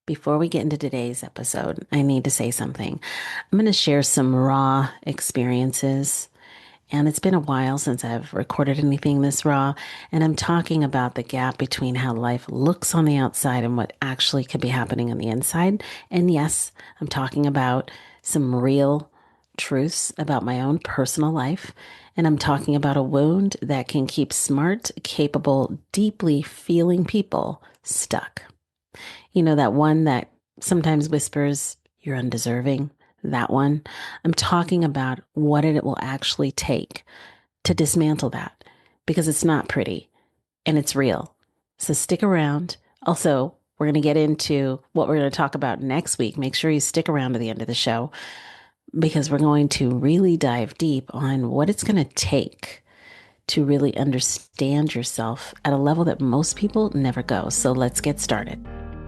Before we get into today's episode, I need to say something. I'm going to share some raw experiences, and it's been a while since I've recorded anything this raw. And I'm talking about the gap between how life looks on the outside and what actually could be happening on the inside. And yes, I'm talking about some real truths about my own personal life. And I'm talking about a wound that can keep smart, capable, deeply feeling people stuck. You know, that one that sometimes whispers, you're undeserving. That one. I'm talking about what it will actually take to dismantle that because it's not pretty and it's real. So stick around. Also, we're going to get into what we're going to talk about next week. Make sure you stick around to the end of the show because we're going to really dive deep on what it's going to take to really understand yourself at a level that most people never go. So let's get started.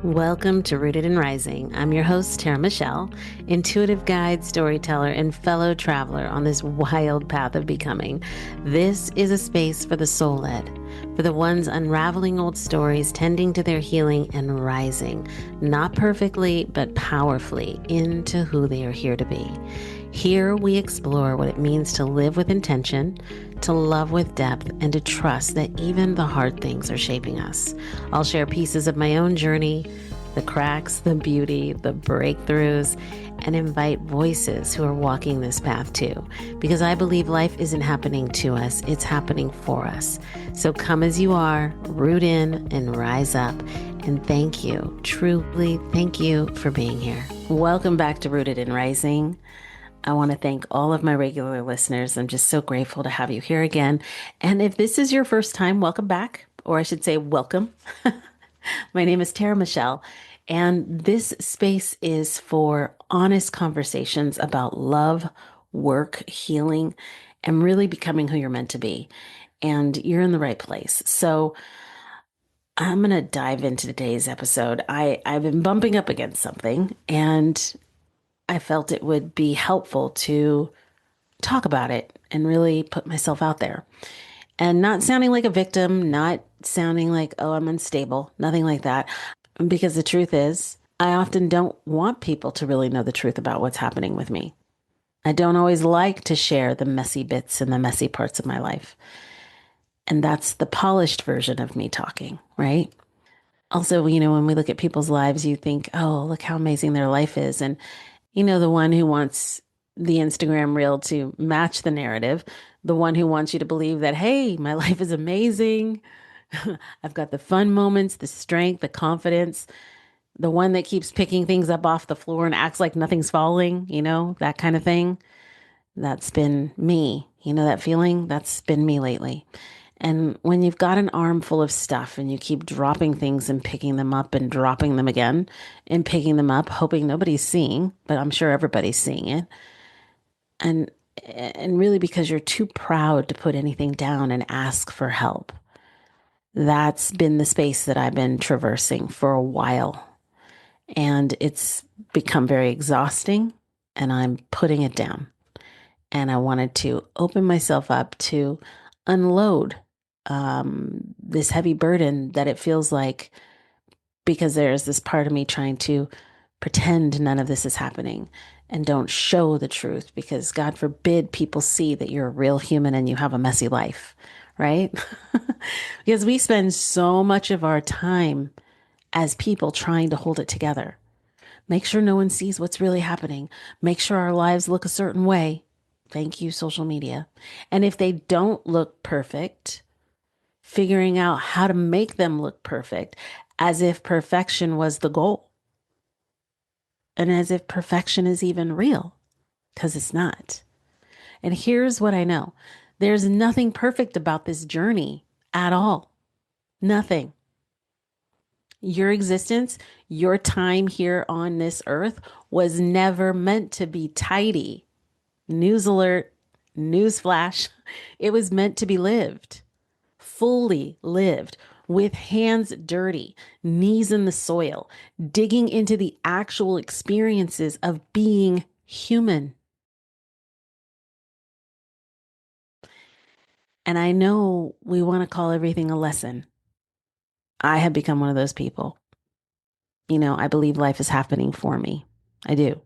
Welcome to Rooted and Rising. I'm your host, Tara Mychelle, intuitive guide, storyteller, and fellow traveler on this wild path of becoming. This is a space for the soul-led, for the ones unraveling old stories, tending to their healing, and rising, not perfectly, but powerfully into who they are here to be. Here we explore what it means to live with intention, to love with depth, and to trust that even the hard things are shaping us. I'll share pieces of my own journey, the cracks, the beauty, the breakthroughs, and invite voices who are walking this path too. Because I believe life isn't happening to us, it's happening for us. So come as you are, root in and rise up. And thank you, truly thank you for being here. Welcome back to Rooted and Rising. I want to thank all of my regular listeners. I'm just so grateful to have you here again. And if this is your first time, welcome back, or I should say, welcome. My name is Tara Mychelle, and this space is for honest conversations about love, work, healing, and really becoming who you're meant to be. And you're in the right place. So I'm going to dive into today's episode. I've been bumping up against something, and I felt it would be helpful to talk about it and really put myself out there and not sounding like a victim, not sounding like, oh, I'm unstable, nothing like that. Because the truth is, I often don't want people to really know the truth about what's happening with me. I don't always like to share the messy bits and the messy parts of my life. And that's the polished version of me talking, right? Also, when we look at people's lives, you think, oh, look how amazing their life is. And the one who wants the Instagram reel to match the narrative, the one who wants you to believe that, hey, my life is amazing. I've got the fun moments, the strength, the confidence, the one that keeps picking things up off the floor and acts like nothing's falling, that kind of thing. That's been me. You know that feeling? That's been me lately. And when you've got an arm full of stuff and you keep dropping things and picking them up and dropping them again and picking them up, hoping nobody's seeing, but I'm sure everybody's seeing it. And and really because you're too proud to put anything down and ask for help. That's been the space that I've been traversing for a while. And it's become very exhausting and I'm putting it down. And I wanted to open myself up to unload this heavy burden that it feels like because there's this part of me trying to pretend none of this is happening and don't show the truth because God forbid people see that you're a real human and you have a messy life, right? Because we spend so much of our time as people trying to hold it together. Make sure no one sees what's really happening. Make sure our lives look a certain way. Thank you, social media. And if they don't look perfect, figuring out how to make them look perfect as if perfection was the goal and as if perfection is even real, because it's not. And here's what I know. There's nothing perfect about this journey at all. Nothing. Your existence, your time here on this earth was never meant to be tidy. News alert, news flash. It was meant to be lived, fully lived, with hands dirty, knees in the soil, digging into the actual experiences of being human. And I know we want to call everything a lesson. I have become one of those people. I believe life is happening for me. I do.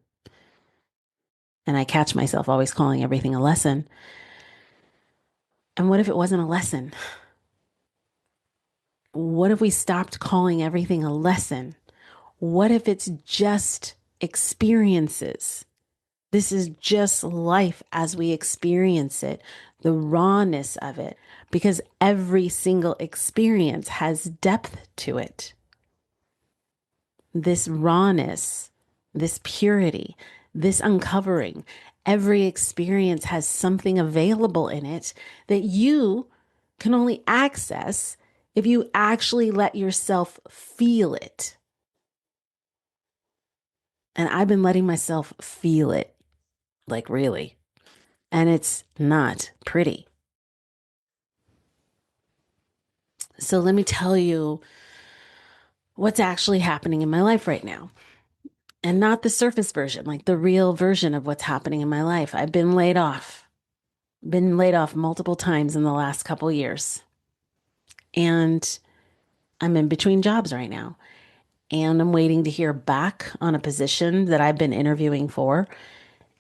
And I catch myself always calling everything a lesson. And what if it wasn't a lesson? What if we stopped calling everything a lesson? What if it's just experiences? This is just life as we experience it, the rawness of it, because every single experience has depth to it. This rawness, this purity, this uncovering, every experience has something available in it that you can only access if you actually let yourself feel it. And I've been letting myself feel it, like really. And it's not pretty. So let me tell you what's actually happening in my life right now. And not the surface version, like the real version of what's happening in my life. I've been laid off multiple times in the last couple years. And I'm in between jobs right now. And I'm waiting to hear back on a position that I've been interviewing for.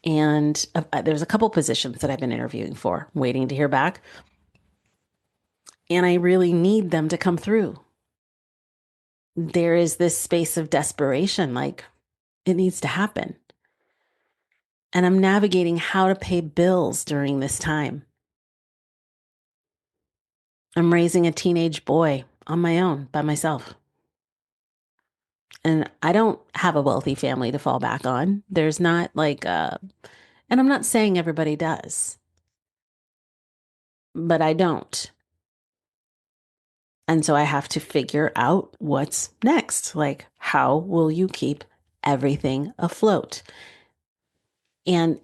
And there's a couple positions that I've been interviewing for, waiting to hear back. And I really need them to come through. There is this space of desperation, like it needs to happen. And I'm navigating how to pay bills during this time. I'm raising a teenage boy on my own by myself. And I don't have a wealthy family to fall back on. There's not like and I'm not saying everybody does, but I don't. And so I have to figure out what's next. Like, how will you keep everything afloat? And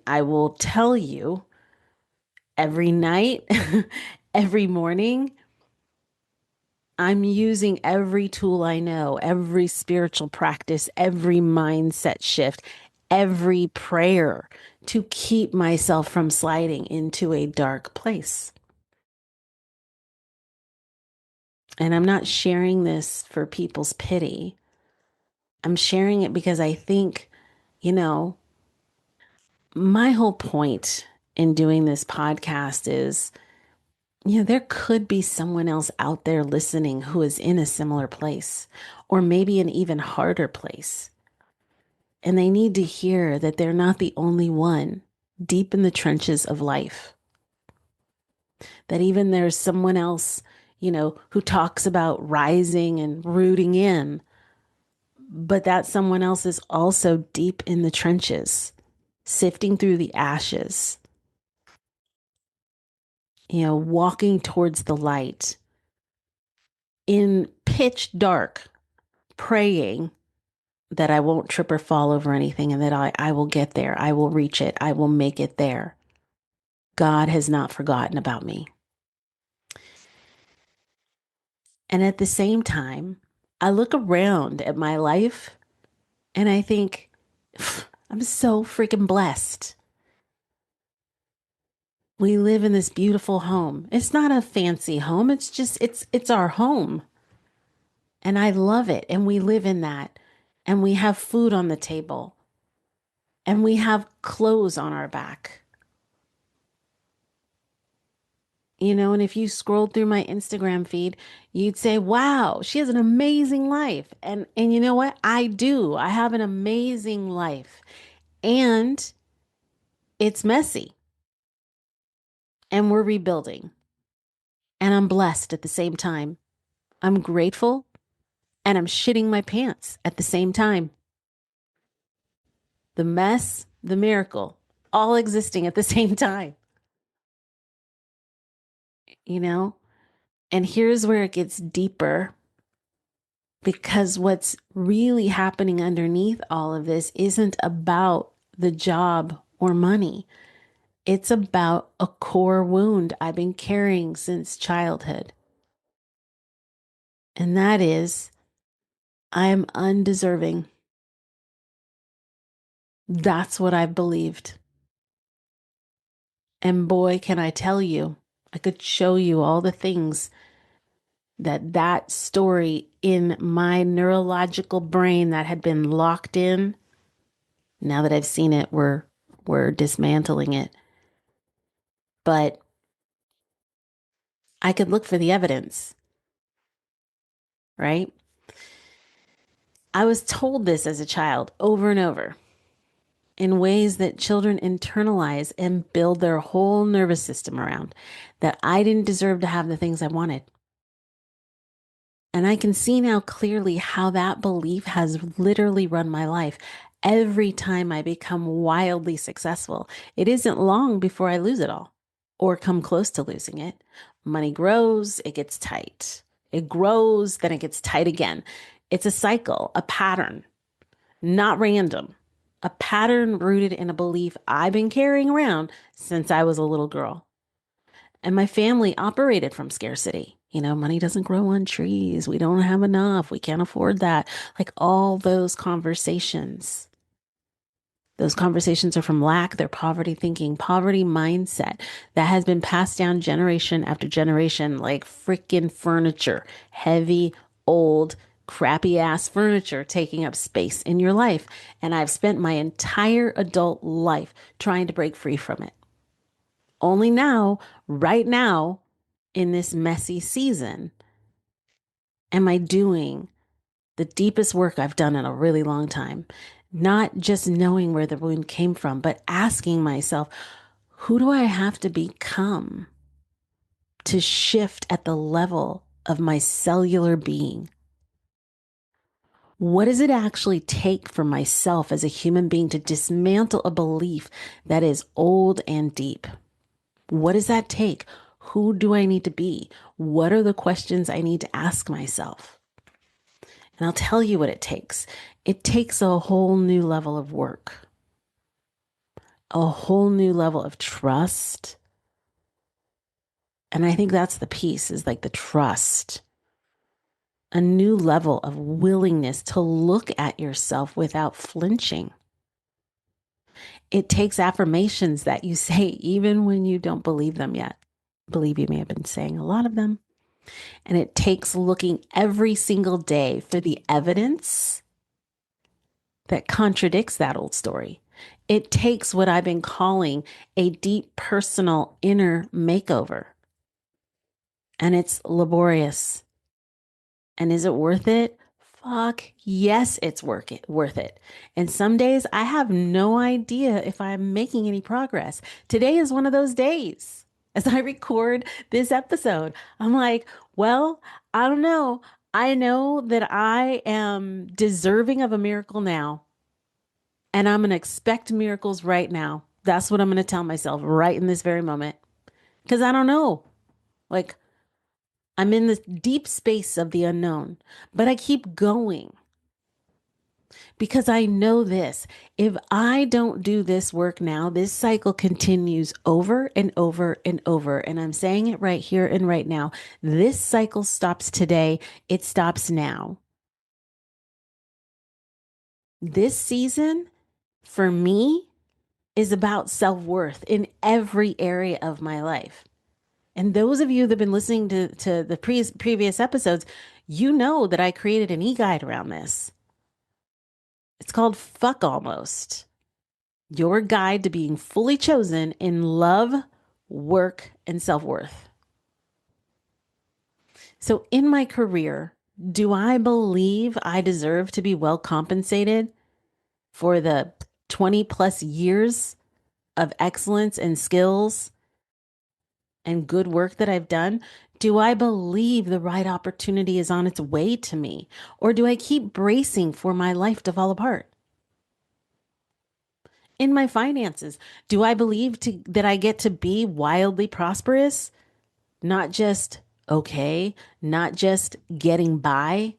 I will tell you every night, every morning, I'm using every tool I know, every spiritual practice, every mindset shift, every prayer to keep myself from sliding into a dark place. And I'm not sharing this for people's pity. I'm sharing it because I think, you know, my whole point in doing this podcast is, there could be someone else out there listening who is in a similar place, or maybe an even harder place. And they need to hear that they're not the only one deep in the trenches of life. That even there's someone else, who talks about rising and rooting in, but that someone else is also deep in the trenches, sifting through the ashes, walking towards the light in pitch dark, praying that I won't trip or fall over anything and that I will get there. I will reach it. I will make it there. God has not forgotten about me. And at the same time, I look around at my life and I think, I'm so freaking blessed. We live in this beautiful home. It's not a fancy home. It's our home. And I love it. And we live in that. And we have food on the table. And we have clothes on our back. And if you scrolled through my Instagram feed, you'd say, wow, she has an amazing life. And you know what? I do. I have an amazing life. And it's messy. And we're rebuilding. And I'm blessed at the same time. I'm grateful and I'm shitting my pants at the same time. The mess, the miracle, all existing at the same time, you know? And here's where it gets deeper, because what's really happening underneath all of this isn't about the job or money. It's about a core wound I've been carrying since childhood. And that is, I am undeserving. That's what I've believed. And boy, can I tell you, I could show you all the things that story in my neurological brain that had been locked in. Now that I've seen it, we're dismantling it. But I could look for the evidence, right? I was told this as a child over and over in ways that children internalize and build their whole nervous system around, that I didn't deserve to have the things I wanted. And I can see now clearly how that belief has literally run my life. Every time I become wildly successful, it isn't long before I lose it all or come close to losing it. Money grows, it gets tight. It grows, then it gets tight again. It's a cycle, a pattern, not random, a pattern rooted in a belief I've been carrying around since I was a little girl. And my family operated from scarcity. You know, money doesn't grow on trees. We don't have enough. We can't afford that. Like all those conversations. Those conversations are from lack, they're poverty thinking, poverty mindset that has been passed down generation after generation, like freaking furniture, heavy, old, crappy ass furniture taking up space in your life. And I've spent my entire adult life trying to break free from it. Only now, right now, in this messy season, am I doing the deepest work I've done in a really long time. Not just knowing where the wound came from, but asking myself, who do I have to become to shift at the level of my cellular being? What does it actually take for myself as a human being to dismantle a belief that is old and deep? What does that take? Who do I need to be? What are the questions I need to ask myself? And I'll tell you what it takes. It takes a whole new level of work, a whole new level of trust. And I think that's the piece is like the trust, a new level of willingness to look at yourself without flinching. It takes affirmations that you say even when you don't believe them yet. Believe you may have been saying a lot of them. And it takes looking every single day for the evidence that contradicts that old story. It takes what I've been calling a deep personal inner makeover. And it's laborious. And is it worth it? Fuck yes, it's worth it. And some days I have no idea if I'm making any progress. Today is one of those days. As I record this episode, I'm like, well, I don't know. I know that I am deserving of a miracle now. And I'm going to expect miracles right now. That's what I'm going to tell myself right in this very moment. Because I don't know. Like, I'm in this deep space of the unknown, but I keep going because I know this. If I don't do this work now, this cycle continues over and over and over. And I'm saying it right here and right now. This cycle stops today. It stops now. This season for me is about self-worth in every area of my life. And those of you that have been listening to the previous episodes, you know that I created an e-guide around this. It's called Fuck Almost, your guide to being fully chosen in love, work, and self-worth. So in my career, do I believe I deserve to be well compensated for the 20 plus years of excellence and skills and good work that I've done? Do I believe the right opportunity is on its way to me? Or do I keep bracing for my life to fall apart? In my finances, do I believe that I get to be wildly prosperous? Not just okay, not just getting by,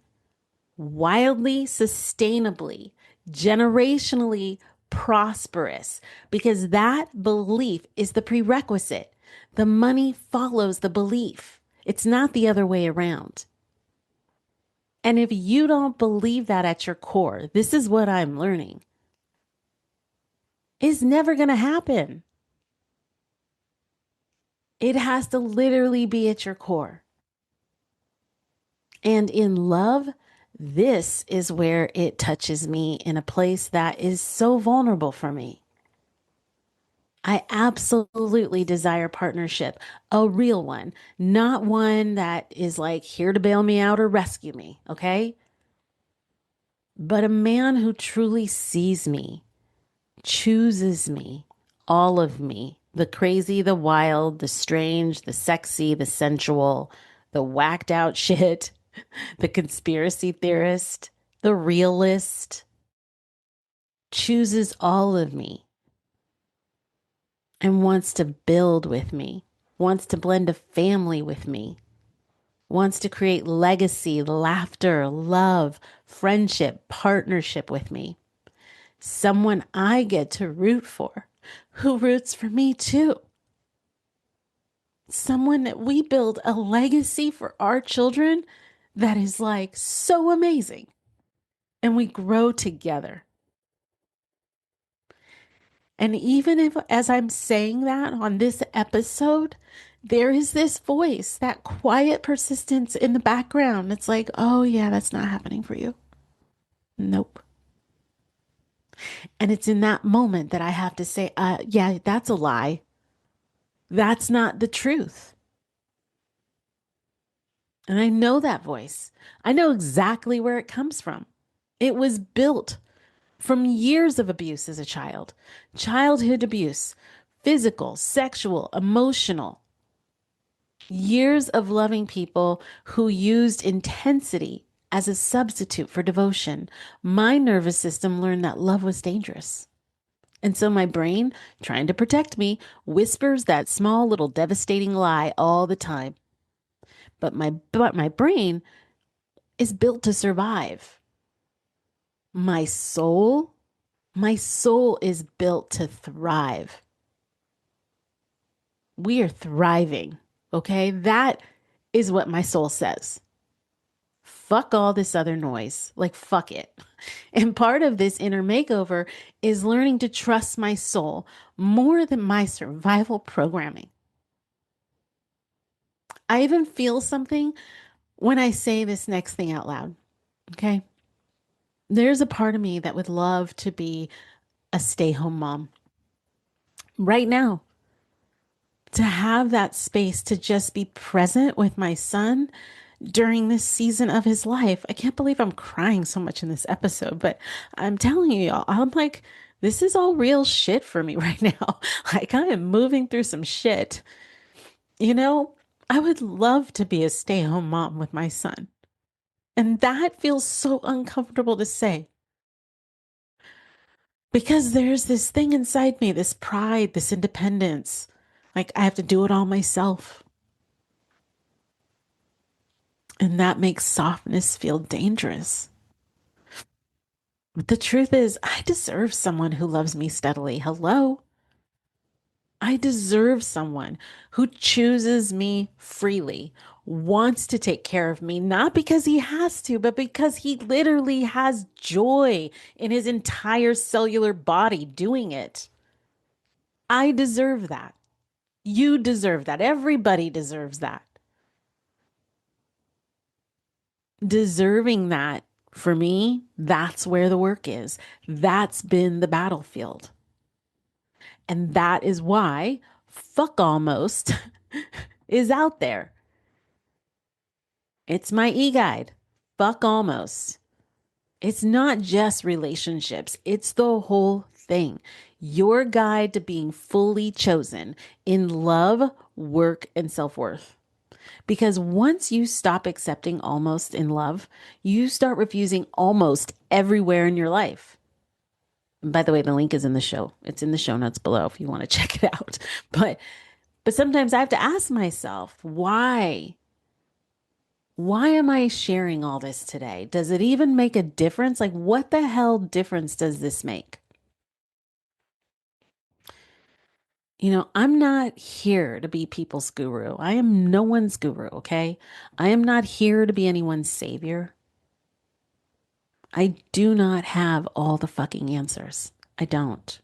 wildly, sustainably, generationally prosperous, because that belief is the prerequisite. The money follows the belief. It's not the other way around. And if you don't believe that at your core, this is what I'm learning. It's never going to happen. It has to literally be at your core. And in love, this is where it touches me in a place that is so vulnerable for me. I absolutely desire partnership, a real one, not one that is like here to bail me out or rescue me, okay? But a man who truly sees me, chooses me, all of me, the crazy, the wild, the strange, the sexy, the sensual, the whacked out shit, the conspiracy theorist, the realist, chooses all of me and wants to build with me, wants to blend a family with me, wants to create legacy, laughter, love, friendship, partnership with me. Someone I get to root for, who roots for me too. Someone that we build a legacy for our children that is like so amazing. And we grow together. And even if, as I'm saying that on this episode, there is this voice, that quiet persistence in the background. It's like, oh, yeah, that's not happening for you. Nope. And it's in that moment that I have to say, yeah, that's a lie. That's not the truth. And I know that voice. I know exactly where it comes from. It was built from years of abuse as a child, childhood abuse, physical, sexual, emotional, years of loving people who used intensity as a substitute for devotion. My nervous system learned that love was dangerous. And so my brain, trying to protect me, whispers that small little devastating lie all the time. But my brain is built to survive. My soul, my soul is built to thrive. We are thriving. Okay? That is what my soul says. Fuck all this other noise. Like, fuck it. And part of this inner makeover is learning to trust my soul more than my survival programming. I even feel something when I say this next thing out loud. Okay. There's a part of me that would love to be a stay home mom right now, to have that space to just be present with my son during this season of his life. I can't believe I'm crying so much in this episode, but I'm telling you, y'all, I'm like, this is all real shit for me right now. Like, I am moving through some shit. You know, I would love to be a stay home mom with my son. And that feels so uncomfortable to say because there's this thing inside me, this pride, this independence. Like, I have to do it all myself. And that makes softness feel dangerous. But the truth is, I deserve someone who loves me steadily. Hello. I deserve someone who chooses me freely, wants to take care of me, not because he has to, but because he literally has joy in his entire cellular body doing it. I deserve that. You deserve that. Everybody deserves that. Deserving that, for me, that's where the work is. That's been the battlefield. And that is why fuck almost is out there. It's my e-guide. Fuck almost. It's not just relationships, it's the whole thing. Your guide to being fully chosen in love, work, and self worth. Because once you stop accepting almost in love, you start refusing almost everywhere in your life. And by the way, the link is in the show. It's in the show notes below if you want to check it out. But sometimes I have to ask myself, why? Why am I sharing all this today? Does it even make a difference? Like, what the hell difference does this make? I'm not here to be people's guru. I am no one's guru, okay? I am not here to be anyone's savior. I do not have all the fucking answers. I don't.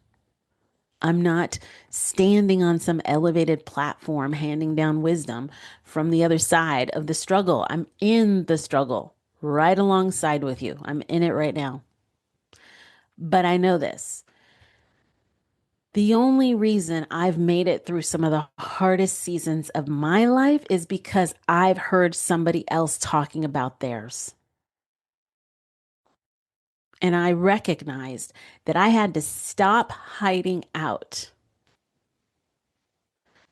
I'm not standing on some elevated platform handing down wisdom from the other side of the struggle. I'm in the struggle right alongside with you. I'm in it right now. But I know this. The only reason I've made it through some of the hardest seasons of my life is because I've heard somebody else talking about theirs. And I recognized that I had to stop hiding out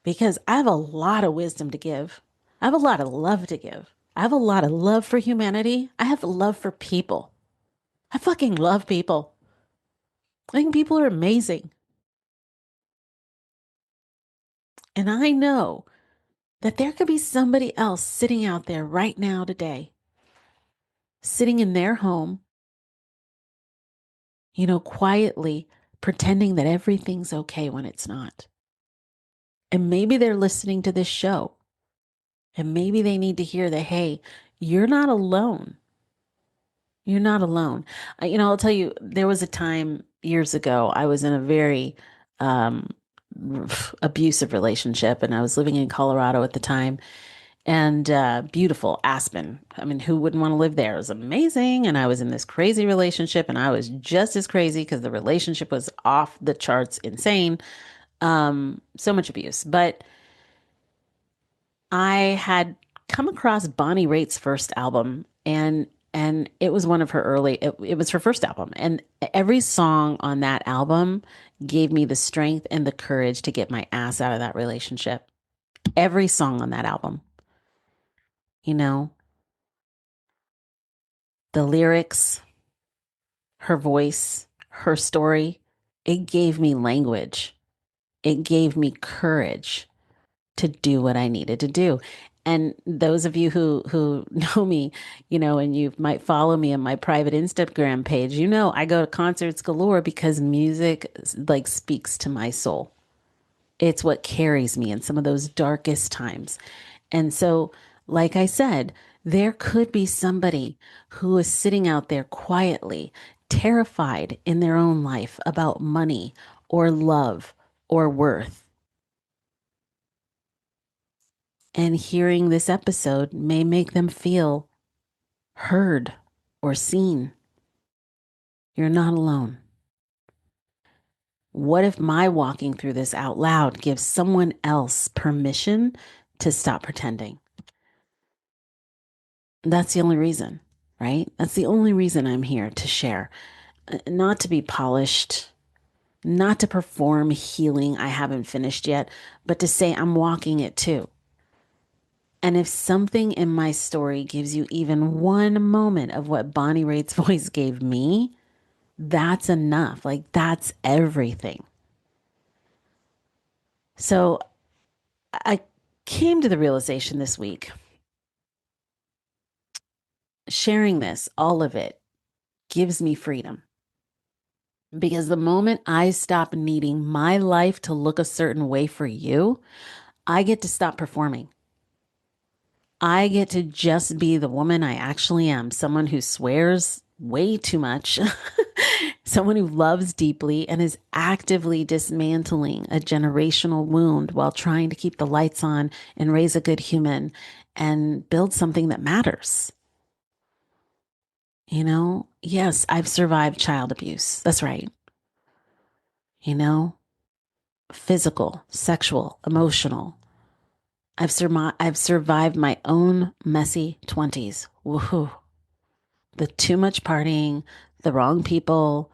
because I have a lot of wisdom to give. I have a lot of love to give. I have a lot of love for humanity. I have love for people. I fucking love people. I think people are amazing. And I know that there could be somebody else sitting out there right now today, sitting in their home, quietly pretending that everything's okay when it's not. And maybe they're listening to this show and maybe they need to hear that, hey, you're not alone. You're not alone. I'll tell you, there was a time years ago, I was in a very um, abusive relationship and I was living in Colorado at the time and beautiful Aspen. I mean, who wouldn't want to live there? It was amazing. And I was in this crazy relationship and I was just as crazy because the relationship was off the charts insane. So much abuse. But I had come across Bonnie Raitt's first album and it was one of her it was her first album and every song on that album gave me the strength and the courage to get my ass out of that relationship. Every song on that album, you know, the lyrics, her voice, her story, it gave me language. It gave me courage to do what I needed to do. And those of you who know me, and you might follow me on my private Instagram page, I go to concerts galore because music like speaks to my soul. It's what carries me in some of those darkest times. And so, like I said, there could be somebody who is sitting out there quietly, terrified in their own life about money or love or worth. And hearing this episode may make them feel heard or seen. You're not alone. What if my walking through this out loud gives someone else permission to stop pretending? That's the only reason, right? That's the only reason I'm here to share. Not to be polished, not to perform healing I haven't finished yet, but to say I'm walking it too. And if something in my story gives you even one moment of what Bonnie Raitt's voice gave me, that's enough. Like, that's everything. So I came to the realization this week, sharing this, all of it gives me freedom. Because the moment I stop needing my life to look a certain way for you, I get to stop performing. I get to just be the woman I actually am, someone who swears way too much, someone who loves deeply and is actively dismantling a generational wound while trying to keep the lights on and raise a good human and build something that matters. Yes, I've survived child abuse. That's right. You know, physical, sexual, emotional. I've survived my own messy 20s. Woohoo. The too much partying, the wrong people,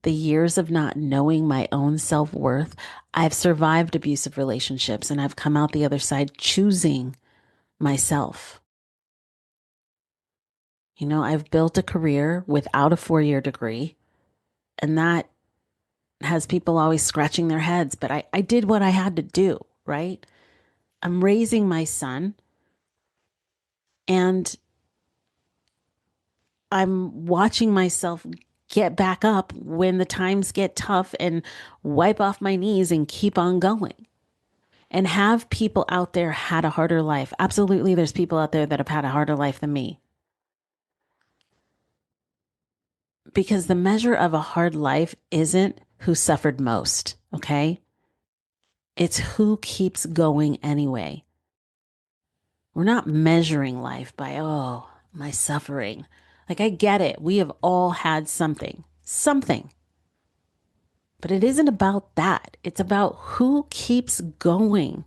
the years of not knowing my own self-worth. I've survived abusive relationships and I've come out the other side choosing myself. I've built a career without a 4-year degree, and that has people always scratching their heads, but I did what I had to do, right? I'm raising my son and I'm watching myself get back up when the times get tough and wipe off my knees and keep on going. And have people out there had a harder life? Absolutely, there's people out there that have had a harder life than me. Because the measure of a hard life isn't who suffered most. Okay? It's who keeps going anyway. We're not measuring life by, oh, my suffering. Like, I get it. We have all had something. But it isn't about that. It's about who keeps going.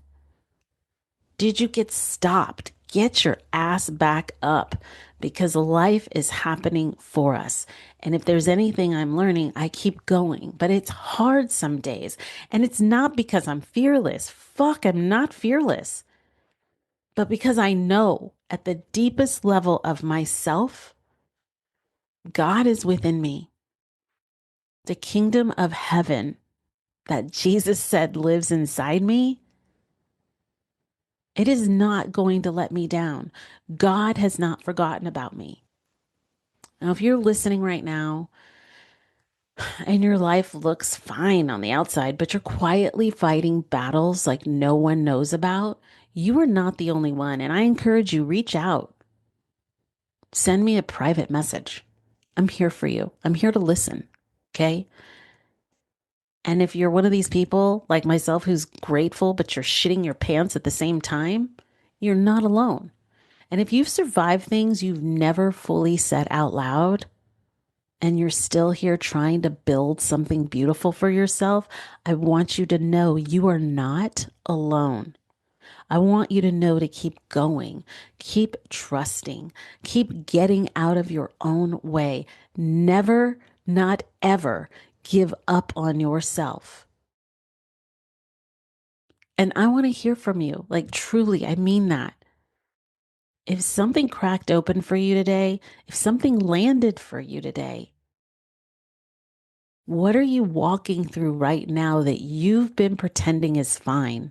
Did you get stopped? Get your ass back up because life is happening for us. And if there's anything I'm learning, I keep going. But it's hard some days. And it's not because I'm fearless. Fuck, I'm not fearless. But because I know at the deepest level of myself, God is within me. The kingdom of heaven that Jesus said lives inside me, it is not going to let me down. God has not forgotten about me. Now, if you're listening right now and your life looks fine on the outside, but you're quietly fighting battles like no one knows about, you are not the only one. And I encourage you, reach out. Send me a private message. I'm here for you. I'm here to listen. Okay. And if you're one of these people like myself who's grateful, but you're shitting your pants at the same time, you're not alone. And if you've survived things you've never fully said out loud, and you're still here trying to build something beautiful for yourself, I want you to know you are not alone. I want you to know to keep going, keep trusting, keep getting out of your own way. Never, not ever give up on yourself. And I want to hear from you. Like, truly, I mean that. If something cracked open for you today, if something landed for you today, what are you walking through right now that you've been pretending is fine?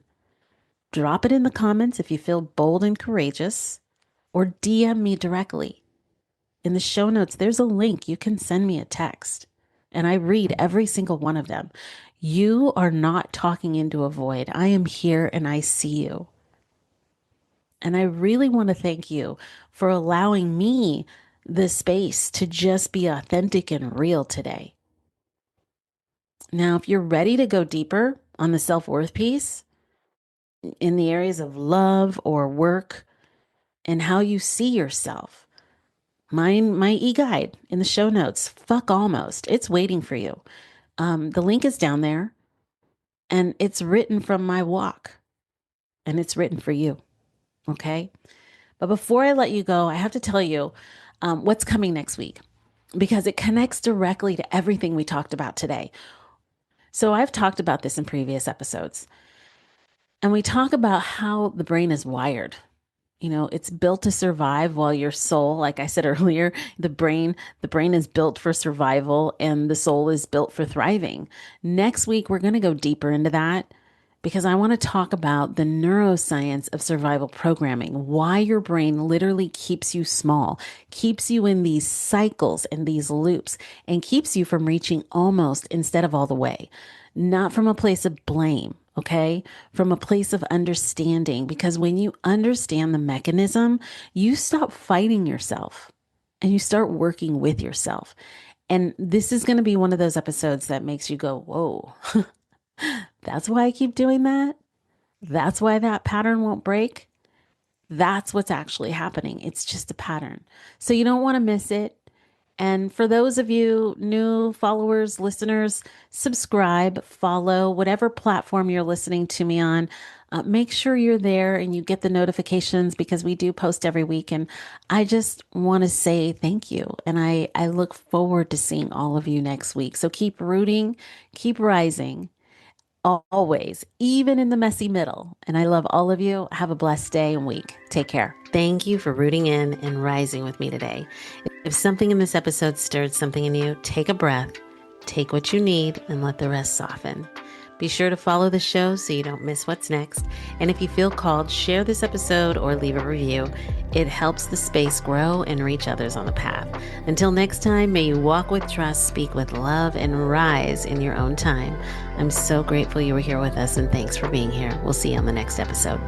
Drop it in the comments if you feel bold and courageous, or DM me directly. In the show notes, there's a link. You can send me a text, and I read every single one of them. You are not talking into a void. I am here and I see you. And I really want to thank you for allowing me the space to just be authentic and real today. Now, if you're ready to go deeper on the self-worth piece in the areas of love or work and how you see yourself, my e-guide in the show notes, fuck almost, it's waiting for you. The link is down there and it's written from my walk and it's written for you. Okay. But before I let you go, I have to tell you what's coming next week because it connects directly to everything we talked about today. So I've talked about this in previous episodes, and we talk about how the brain is wired. You know, it's built to survive while your soul, like I said earlier, the brain is built for survival and the soul is built for thriving. Next week, we're going to go deeper into that because I want to talk about the neuroscience of survival programming, why your brain literally keeps you small, keeps you in these cycles and these loops, and keeps you from reaching almost instead of all the way. Not from a place of blame, okay? From a place of understanding, because when you understand the mechanism, you stop fighting yourself and you start working with yourself. And this is going to be one of those episodes that makes you go, whoa. That's why I keep doing that. That's why that pattern won't break. That's what's actually happening. It's just a pattern. So you don't want to miss it. And for those of you new followers, listeners, subscribe, follow whatever platform you're listening to me on. Make sure you're there and you get the notifications because we do post every week. And I just want to say thank you. And I look forward to seeing all of you next week. So keep rooting, keep rising. Always, even in the messy middle. And I love all of you. Have a blessed day and week. Take care. Thank you for rooting in and rising with me today. If something in this episode stirred something in you, take a breath, take what you need, and let the rest soften. Be sure to follow the show so you don't miss what's next. And if you feel called, share this episode or leave a review. It helps the space grow and reach others on the path. Until next time, may you walk with trust, speak with love, and rise in your own time. I'm so grateful you were here with us, and thanks for being here. We'll see you on the next episode.